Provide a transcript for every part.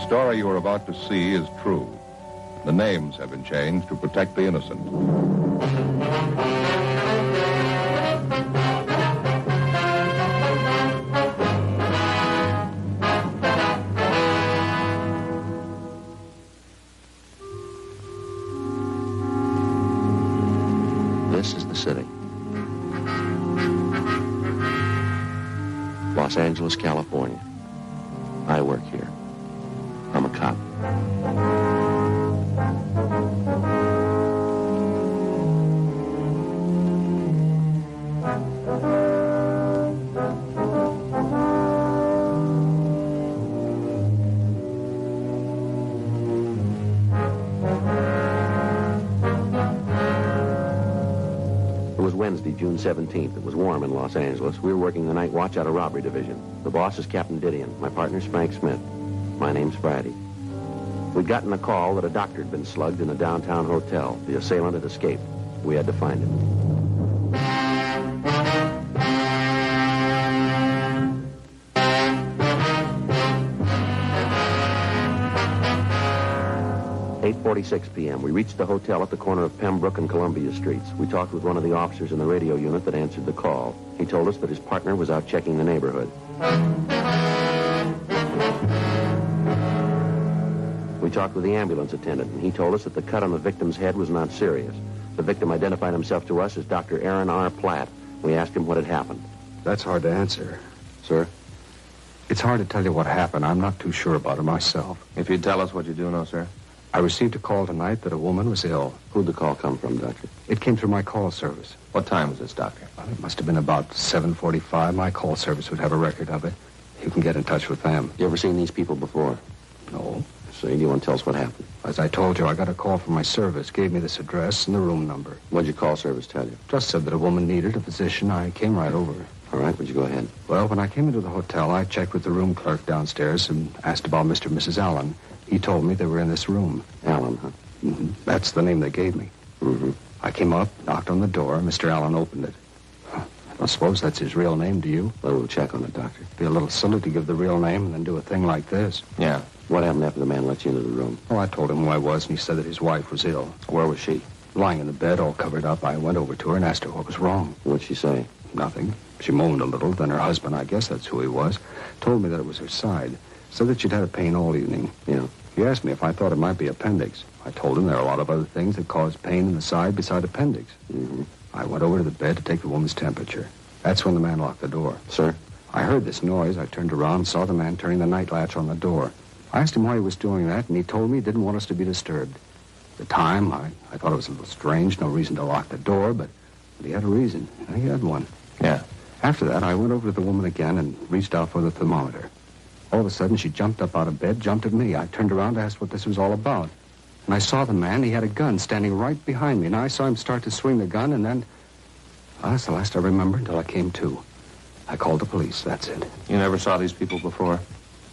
story you are about to see is true. The names have been changed to protect the innocent. This is the city. Los Angeles, California. I work here. I'm a cop. It was Wednesday, June 17th. It was warm in Los Angeles. We were working the night watch out of robbery division. The boss is Captain Didion. My partner's Frank Smith. My name's Friday. We'd gotten a call that a doctor had been slugged in a downtown hotel. The assailant had escaped. We had to find him. "8:46 p.m. We reached the hotel at the corner of Pembroke and Columbia Streets. We talked with one of the officers in the radio unit that answered the call. He told us that his partner was out checking the neighborhood. We talked with the ambulance attendant, and he told us that the cut on the victim's head was not serious. The victim identified himself to us as Dr. Aaron R. Platt. We asked him what had happened. That's hard to answer. Sir? It's hard to tell you what happened. I'm not too sure about it myself. If you'd tell us what you do know, sir. I received a call tonight that a woman was ill. Who'd the call come from, Doctor? It came through my call service. What time was this, Doctor? Well, it must have been about 7:45. My call service would have a record of it. You can get in touch with them. You ever seen these people before? No. So you want to tell us what happened? As I told you, I got a call from my service, gave me this address and the room number. What'd your call service tell you? Just said that a woman needed a physician. I came right over. All right, would you go ahead? Well, when I came into the hotel, I checked with the room clerk downstairs and asked about Mr. and Mrs. Allen. He told me they were in this room. Allen, huh? Mm-hmm. That's the name they gave me. Mm-hmm. I came up, knocked on the door. Mr. Allen opened it. I don't suppose that's his real name, do you? Well, we'll check on it, Doctor. Be a little silly to give the real name and then do a thing like this. Yeah. What happened after the man let you into the room? Oh, I told him who I was, and he said that his wife was ill. Where was she? Lying in the bed, all covered up. I went over to her and asked her what was wrong. What'd she say? Nothing. She moaned a little. Then her husband, I guess that's who he was, told me that it was her side. Said that she'd had a pain all evening. Yeah. He asked me if I thought it might be appendix. I told him there are a lot of other things that cause pain in the side beside appendix. Mm-hmm. I went over to the bed to take the woman's temperature. That's when the man locked the door. Sir? I heard this noise. I turned around and saw the man turning the night latch on the door. I asked him why he was doing that, and he told me he didn't want us to be disturbed. At the time, I thought it was a little strange, no reason to lock the door, but he had a reason. He had one. Yeah. After that, I went over to the woman again and reached out for the thermometer. All of a sudden, she jumped up out of bed, jumped at me. I turned around to ask what this was all about. And I saw the man. He had a gun standing right behind me. And I saw him start to swing the gun, and then... Well, that's the last I remember until I came to. I called the police. That's it. You never saw these people before?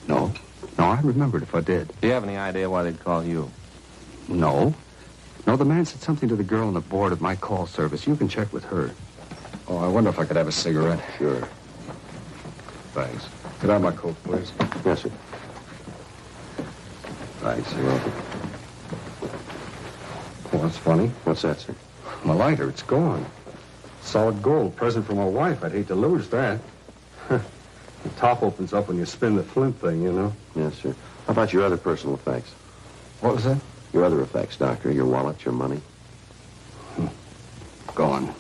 No. No, I'd remembered if I did. Do you have any idea why they'd call you? No. No, the man said something to the girl on the board of my call service. You can check with her. Oh, I wonder if I could have a cigarette. Sure. Thanks. Could I have my coat, please? Yes, sir. Thanks. You're welcome. Oh, that's funny. What's that, sir? My lighter, it's gone. Solid gold. Present from my wife. I'd hate to lose that. The top opens up when you spin the flint thing, you know. Yes, sir. How about your other personal effects? What was that? Your other effects, Doctor. Your wallet, your money. Gone.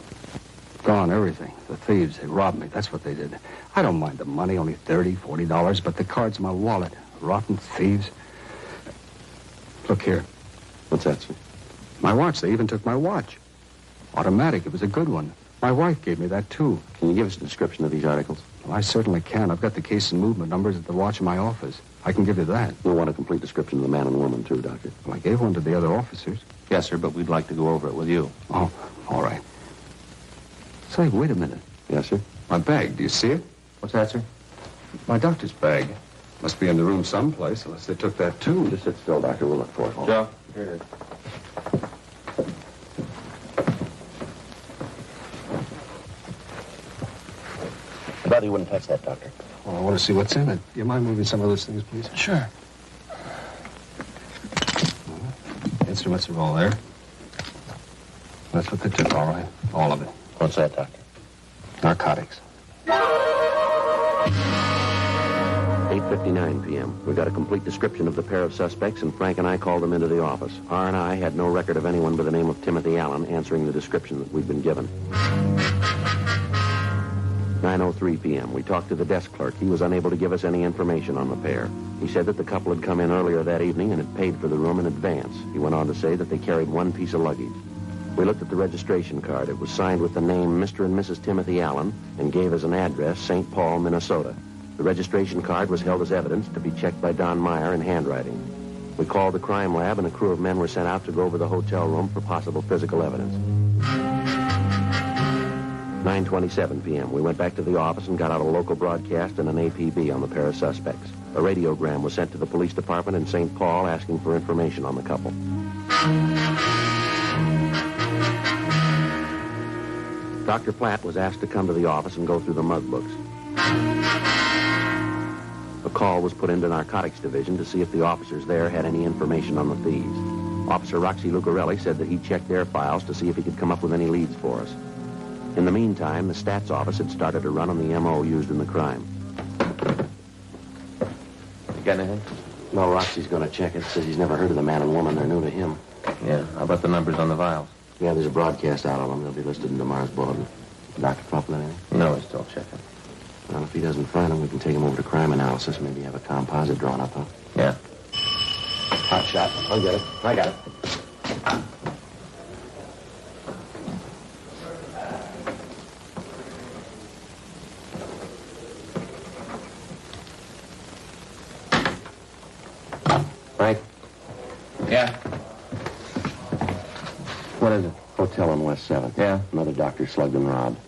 Gone, everything. The thieves, they robbed me. That's what they did. I don't mind the money, only $30, $40, but the card's my wallet. Rotten thieves. Look here. What's that, sir? My watch. They even took my watch. Automatic. It was a good one. My wife gave me that, too. Can you give us a description of these articles? Well, I certainly can. I've got the case and movement numbers at the watch in my office. I can give you that. We'll want a complete description of the man and woman, too, Doctor. Well, I gave one to the other officers. Yes, sir, but we'd like to go over it with you. Oh, all right. Say, wait a minute. Yes, sir? My bag, do you see it? What's that, sir? My doctor's bag. Must be in the room someplace, unless they took that, too. Just sit still, Doctor. We'll look for it. Joe, here it is. I thought you wouldn't touch that, Doctor. Oh, I want to see what's in it. Do you mind moving some of those things, please? Sure. instruments are all there. That's what they took, all right. All of it. What's that, Doctor? Narcotics. 8:59 p.m. We got a complete description of the pair of suspects, and Frank and I called them into the office. R&I had no record of anyone by the name of Timothy Allen answering the description that we'd been given. 9:03 p.m. We talked to the desk clerk. He was unable to give us any information on the pair. He said that the couple had come in earlier that evening and had paid for the room in advance. He went on to say that they carried one piece of luggage. We looked at the registration card. It was signed with the name Mr. and Mrs. Timothy Allen and gave as an address St. Paul, Minnesota. The registration card was held as evidence to be checked by Don Meyer in handwriting. We called the crime lab, and a crew of men were sent out to go over the hotel room for possible physical evidence. 9:27 p.m. We went back to the office and got out a local broadcast and an APB on the pair of suspects. A radiogram was sent to the police department in St. Paul asking for information on the couple. Dr. Platt was asked to come to the office and go through the mug books. A call was put into Narcotics Division to see if the officers there had any information on the thieves. Officer Roxy Lucarelli said that he checked their files to see if he could come up with any leads for us. In the meantime, the stats office had started a run on the M.O. used in the crime. You got anything? No, Roxy's going to check it. Says he's never heard of the man and woman. They're new to him. Yeah. How about the numbers on the vials? Yeah, there's a broadcast out of them. They'll be listed in tomorrow's bulletin. Dr. Crumpler, anything? No, he's still checking. Well, if he doesn't find them, we can take him over to crime analysis. Maybe have a composite drawn up, huh? Yeah. Hot shot. I'll get it. I got it. Frank? Yeah. What is it? Hotel on West 7th. Yeah. Another doctor slugged and robbed.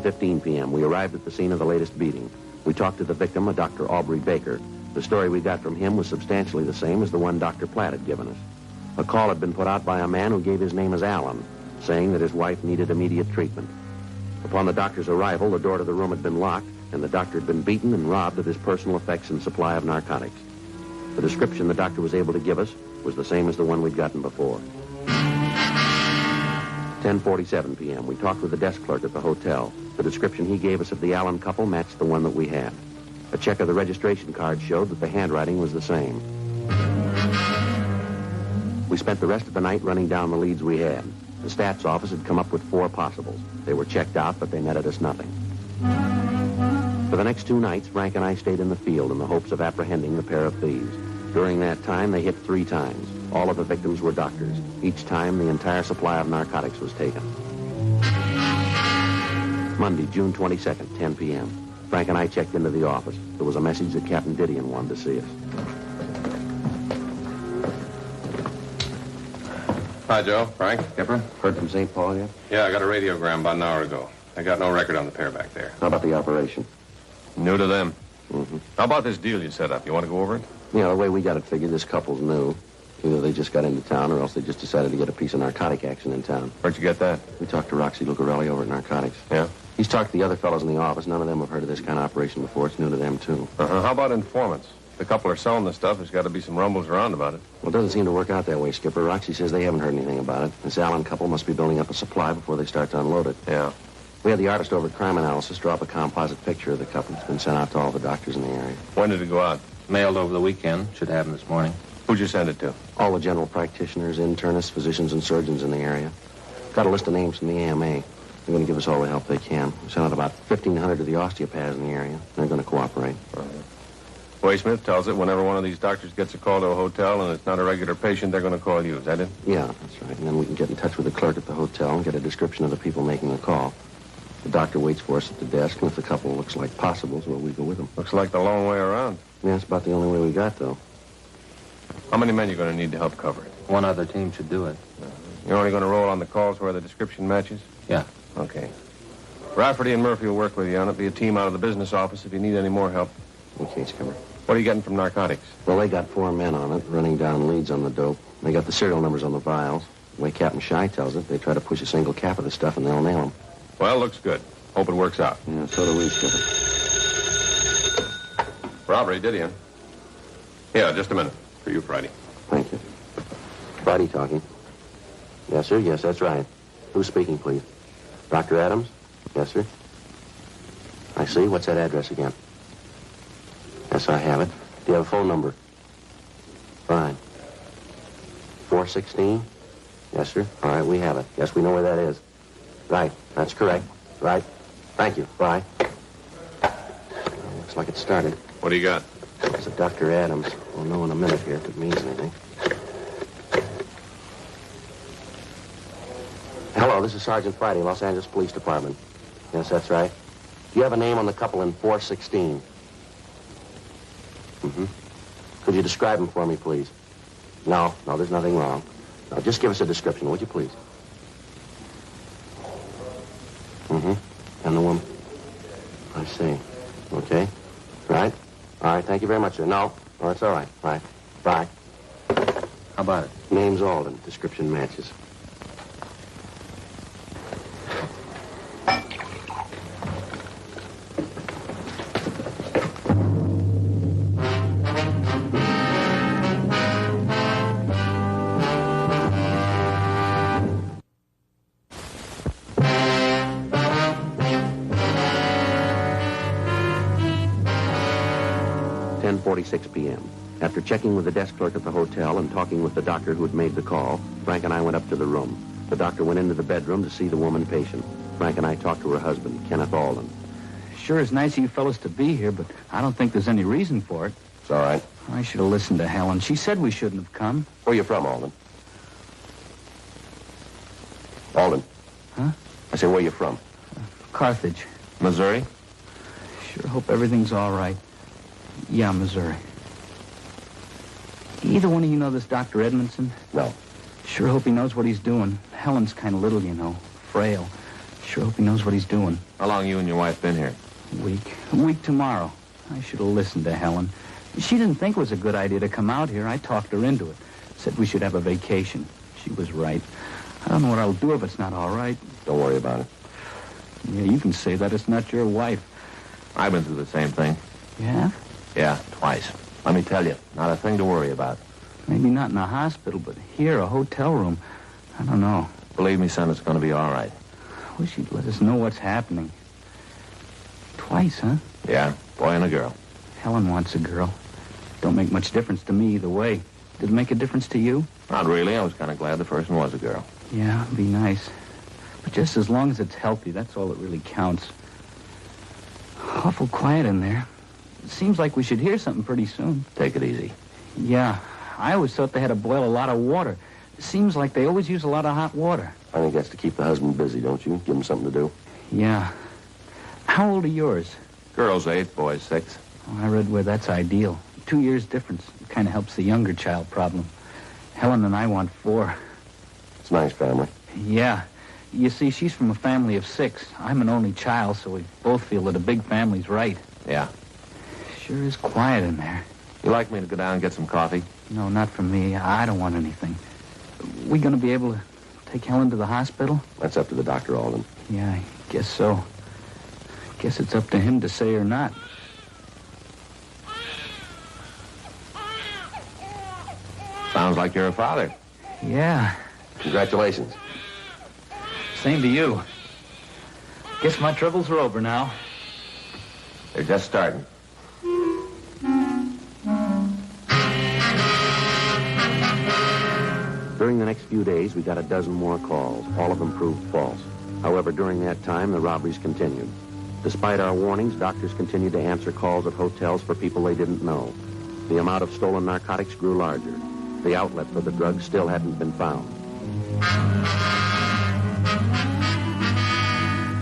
.15 p.m. We arrived at the scene of the latest beating. We talked to the victim, a Dr. Aubrey Baker. The story we got from him was substantially the same as the one Dr. Platt had given us. A call had been put out by a man who gave his name as Allen, saying that his wife needed immediate treatment. Upon the doctor's arrival, the door to the room had been locked, and the doctor had been beaten and robbed of his personal effects and supply of narcotics. The description the doctor was able to give us was the same as the one we'd gotten before. 10:47 p.m. We talked with the desk clerk at the hotel. The description he gave us of the Allen couple matched the one that we had. A check of the registration card showed that the handwriting was the same. We spent the rest of the night running down the leads we had. The stats office had come up with 4 possibles. They were checked out, but they netted us nothing. For the next 2 nights, Frank and I stayed in the field in the hopes of apprehending the pair of thieves. During that time, they hit 3 times. All of the victims were doctors. Each time, the entire supply of narcotics was taken. Monday, June 22nd, 10 p.m. Frank and I checked into the office. There was a message that Captain Didion wanted to see us. Hi, Joe. Frank. Skipper, heard from St. Paul yet? Yeah, I got a radiogram about an hour ago. I got no record on the pair back there. How about the operation? New to them. Mm-hmm. How about this deal you set up? You want to go over it? Yeah, the way we got it figured, this couple's new. Either they just got into town or else they just decided to get a piece of narcotic action in town. Where'd you get that? We talked to Roxy Lucarelli over at Narcotics. Yeah? He's talked to the other fellows in the office. None of them have heard of this kind of operation before. It's new to them, too. Uh-huh. How about informants? If the couple are selling this stuff, there's got to be some rumbles around about it. Well, it doesn't seem to work out that way, Skipper. Roxy says they haven't heard anything about it. This Allen couple must be building up a supply before they start to unload it. Yeah. We had the artist over at Crime Analysis draw up a composite picture of the couple. It's been sent out to all the doctors in the area. When did it go out? Mailed over the weekend. Should have them this morning. Who'd you send it to? All the general practitioners, internists, physicians, and surgeons in the area. Got a list of names from the AMA. They're going to give us all the help they can. We sent out about 1,500 to the osteopaths in the area. They're going to cooperate. Way Smith tells it whenever one of these doctors gets a call to a hotel and it's not a regular patient, they're going to call you. Is that it? Yeah, that's right. And then we can get in touch with the clerk at the hotel and get a description of the people making the call. The doctor waits for us at the desk, and if the couple looks like possibles, well, we go with them. Looks like the long way around. Yeah, that's about the only way we got, though. How many men are you going to need to help cover it? One other team should do it. You're only going to roll on the calls where the description matches? Yeah. Okay. Rafferty and Murphy will work with you on it. Be a team out of the business office if you need any more help. Okay, Skipper. What are you getting from narcotics? Well, they got 4 men on it, running down leads on the dope. They got the serial numbers on the vials. The way Captain Shy tells it, they try to push a single cap of the stuff and they'll nail them. Well, looks good. Hope it works out. Yeah, so do we, Skipper. Robbery, did you? Yeah, just a minute. For you, Friday. Thank you. Friday talking. Yes, sir. Yes, that's right. Who's speaking, please? Dr. Adams? Yes, sir. I see. What's that address again? Yes, I have it. Do you have a phone number? Fine. 416? Yes, sir. All right, we have it. Yes, we know where that is. Right. That's correct. Right. Thank you. Bye. Looks like it started. What do you got? It's a Dr. Adams. We'll know in a minute here if it means anything. Hello, this is Sergeant Friday, Los Angeles Police Department. Yes, that's right. Do you have a name on the couple in 416? Mm-hmm. Could you describe him for me, please? No, there's nothing wrong. No, just give us a description, would you, please? Mm-hmm. And the woman? I see. Okay. Right. All right, thank you very much, sir. No, it's all right. Right. Bye. How about it? Name's Alden. Description matches. .46 p.m. After checking with the desk clerk at the hotel and talking with the doctor who had made the call, Frank and I went up to the room. The doctor went into the bedroom to see the woman patient. Frank and I talked to her husband, Kenneth Alden. Sure is nice of you fellas to be here, but I don't think there's any reason for it. It's all right. I should have listened to Helen. She said we shouldn't have come. Where you from, Alden? Alden. Huh? I say, where you from? Carthage. Missouri? Sure hope everything's all right. Yeah, Missouri. Either one of you know this Dr. Edmondson? No. Sure hope he knows what he's doing. Helen's kind of little, you know. Frail. Sure hope he knows what he's doing. How long you and your wife been here? A week tomorrow. I should have listened to Helen. She didn't think it was a good idea to come out here. I talked her into it. Said we should have a vacation. She was right. I don't know what I'll do if it's not all right. Don't worry about it. Yeah, you can say that. It's not your wife. I've been through the same thing. Yeah? Yeah, twice. Let me tell you, not a thing to worry about. Maybe not in a hospital, but here, a hotel room. I don't know. Believe me, son, it's going to be all right. I wish you'd let us know what's happening. Twice, huh? Yeah, boy and a girl. Helen wants a girl. Don't make much difference to me either way. Did it make a difference to you? Not really. I was kind of glad the first one was a girl. Yeah, it'd be nice. But just as long as it's healthy, that's all that really counts. Awful quiet in there. It seems like we should hear something pretty soon. Take it easy. Yeah, I always thought they had to boil a lot of water. It seems like they always use a lot of hot water. I think that's to keep the husband busy, don't you? Give him something to do. Yeah. How old are yours? Girl's 8, boy's 6. Oh, I read where that's ideal. 2 years difference. It kind of helps the younger child problem. Helen and I want 4. It's a nice family. Yeah. You see, she's from a family of 6. I'm an only child, so we both feel that a big family's right. Yeah. Sure is quiet in there. You like me to go down and get some coffee? No, not for me. I don't want anything. We going to be able to take Helen to the hospital? That's up to the doctor, Alden. Yeah, I guess so. Guess it's up to him to say or not. Sounds like you're a father. Yeah. Congratulations. Same to you. Guess my troubles are over now. They're just starting. During the next few days, we got a dozen more calls. All of them proved false. However, during that time, the robberies continued. Despite our warnings, doctors continued to answer calls at hotels for people they didn't know. The amount of stolen narcotics grew larger. The outlet for the drugs still hadn't been found.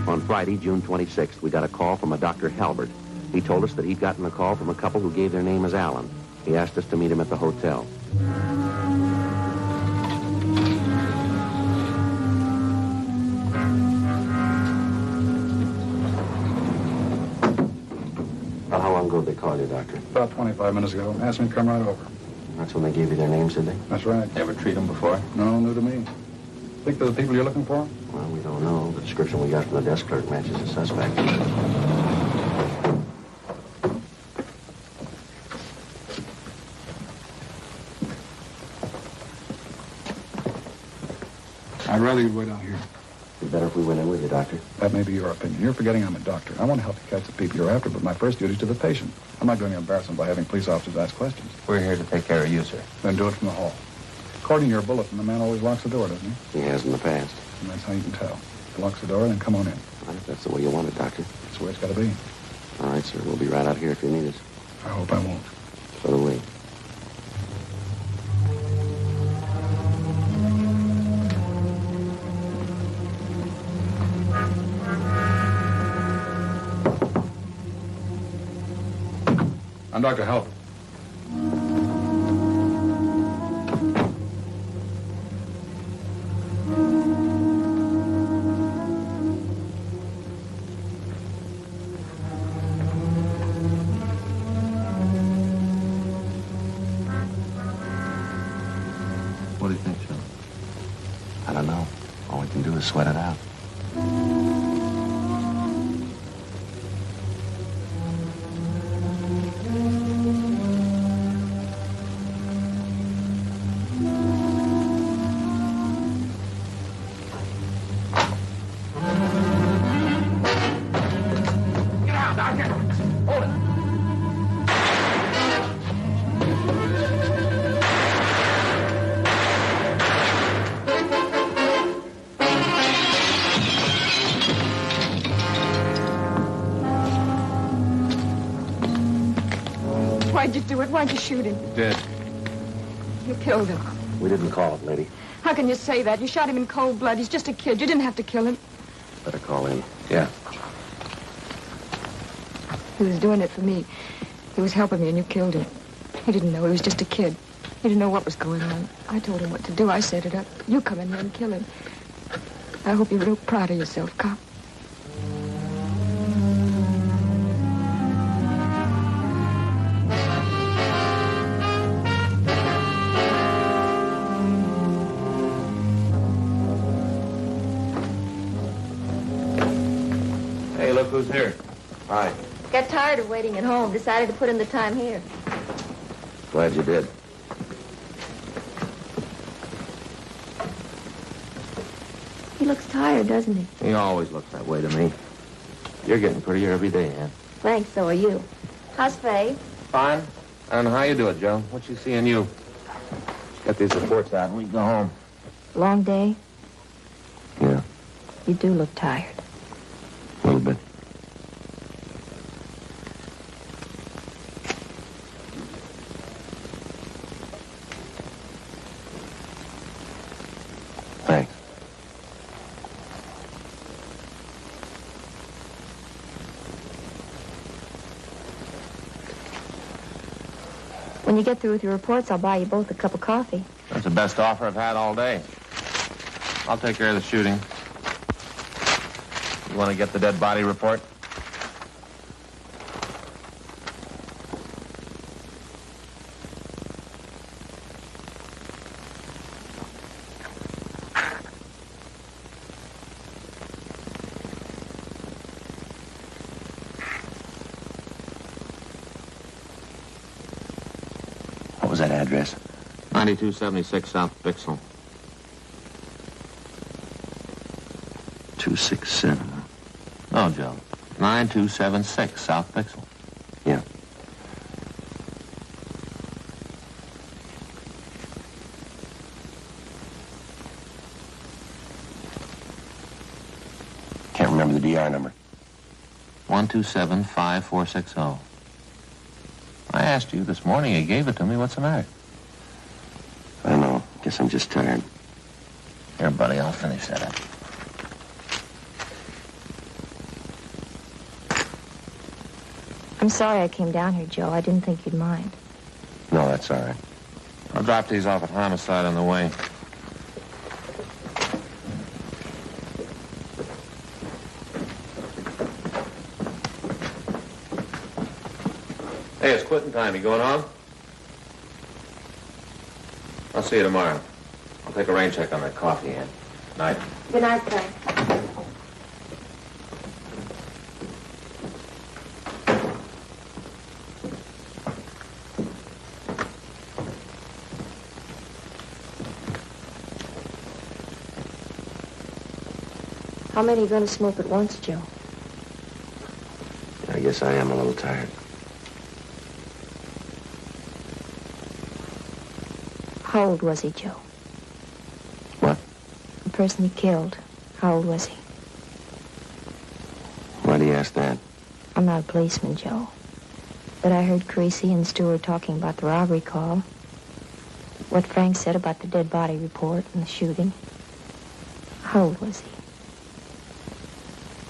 On Friday, June 26th, we got a call from a Dr. Halbert. He told us that he'd gotten a call from a couple who gave their name as Allen. He asked us to meet him at the hotel. Well, how long ago did they call you, Doctor? About 25 minutes ago. Asked me to come right over. That's when they gave you their names, did they? That's right. Ever treat him before? No, new to me. Think they're the people you're looking for? Well, we don't know. The description we got from the desk clerk matches the suspect. I'd rather you'd wait out here. It'd be better if we went in with you, Doctor. That may be your opinion. You're forgetting I'm a doctor. I want to help you catch the people you're after, but my first duty is to the patient. I'm not going to embarrass them by having police officers ask questions. We're here to take care of you, sir. Then do it from the hall. According to your bulletin, the man always locks the door, doesn't he? He has in the past. And that's how you can tell. He locks the door, then come on in. Well, if that's the way you want it, Doctor. That's the way it's got to be. All right, sir. We'll be right out here if you need us. I hope I won't. So do we. I'm Dr. Help. What do you think, Joe? I don't know. All we can do is sweat it out. Why'd you do it? Why'd you shoot him? Dead. You killed him. We didn't call it, lady. How can you say that? You shot him in cold blood. He's just a kid. You didn't have to kill him. Better call in. Yeah. He was doing it for me. He was helping me, and you killed him. He didn't know. He was just a kid. He didn't know what was going on. I told him what to do. I set it up. You come in here and kill him. I hope you're real proud of yourself, cop. Hey, look who's here. Hi. Got tired of waiting at home. Decided to put in the time here. Glad you did. He looks tired, doesn't he? He always looks that way to me. You're getting prettier every day, Ann. Thanks, so are you. How's Faye? Fine. I don't know how you do it, Joe. What's she seeing you? Get these reports out and we can go home. Long day? Yeah, You do look tired. a little bit. Thanks. When you get through with your reports, I'll buy you both a cup of coffee. That's the best offer I've had all day. I'll take care of the shooting. You want to get the dead body report? What was that address? 9276 South Bixel. 267. No, Joe. 9276 South Bixel. Yeah. Can't remember the DR number. 1275460. I asked you this morning. You gave it to me. What's the matter? I don't know. Guess I'm just tired. Here, buddy. I'll finish that up. I'm sorry I came down here, Joe. I didn't think you'd mind. No, that's all right. I'll drop these off at Homicide on the way. Hey, it's quitting time. You going home? I'll see you tomorrow. I'll take a rain check on that coffee, Ann. Night. Good night, Frank. How many are you going to smoke at once, Joe? I guess I am a little tired. How old was he, Joe? What? The person he killed. How old was he? Why do you ask that? I'm not a policeman, Joe. But I heard Creasy and Stewart talking about the robbery call. What Frank said about the dead body report and the shooting. How old was he?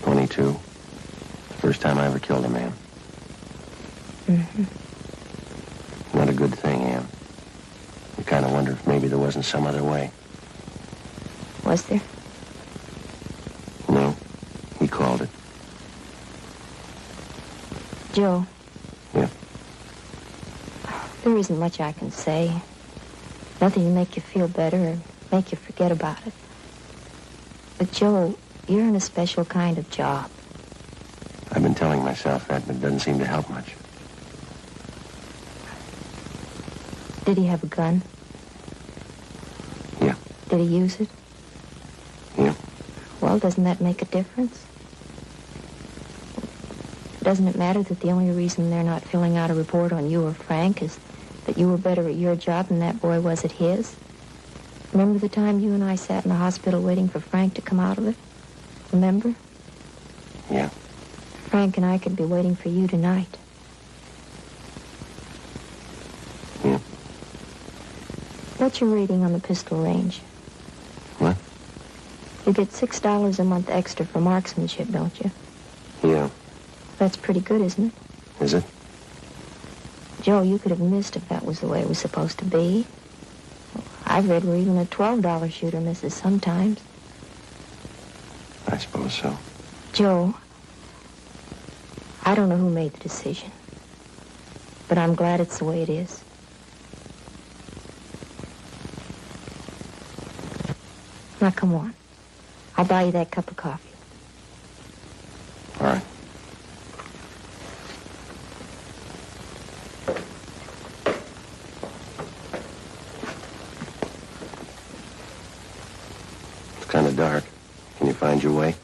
22. First time I ever killed a man. Mm-hmm. Not a good thing, Ann. You kind of wonder if maybe there wasn't some other way. Was there? No, he called it. Joe. Yeah? There isn't much I can say. Nothing to make you feel better or make you forget about it. But, Joe, you're in a special kind of job. I've been telling myself that, but it doesn't seem to help much. Did he have a gun? Yeah. Did he use it? Yeah. Well, doesn't that make a difference? Doesn't it matter that the only reason they're not filling out a report on you or Frank is that you were better at your job than that boy was at his? Remember the time you and I sat in the hospital waiting for Frank to come out of it? Remember? Yeah. Frank and I could be waiting for you tonight. Yeah. What's your rating on the pistol range? What? You get $6 a month extra for marksmanship, don't you? Yeah. That's pretty good, isn't it? Is it? Joe, you could have missed if that was the way it was supposed to be. I've read where even a $12 shooter misses sometimes. I suppose so. Joe, I don't know who made the decision, but I'm glad it's the way it is. Now, come on. I'll buy you that cup of coffee. All right. It's kind of dark. Can you find your way?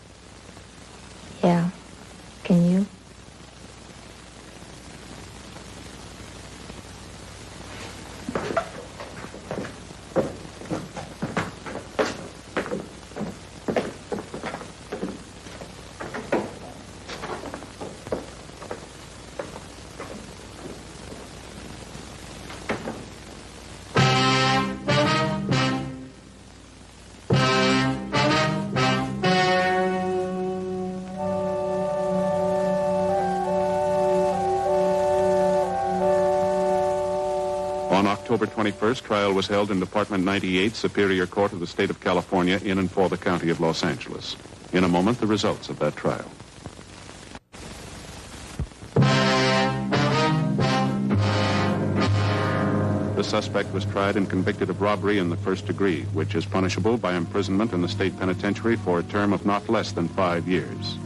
Yeah. Can you? On October 21st, trial was held in Department 98, Superior Court of the State of California, in and for the County of Los Angeles. In a moment, the results of that trial. The suspect was tried and convicted of robbery in the first degree, which is punishable by imprisonment in the state penitentiary for a term of not less than 5 years.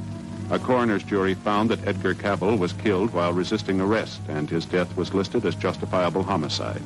A coroner's jury found that Edgar Cabell was killed while resisting arrest, and his death was listed as justifiable homicide.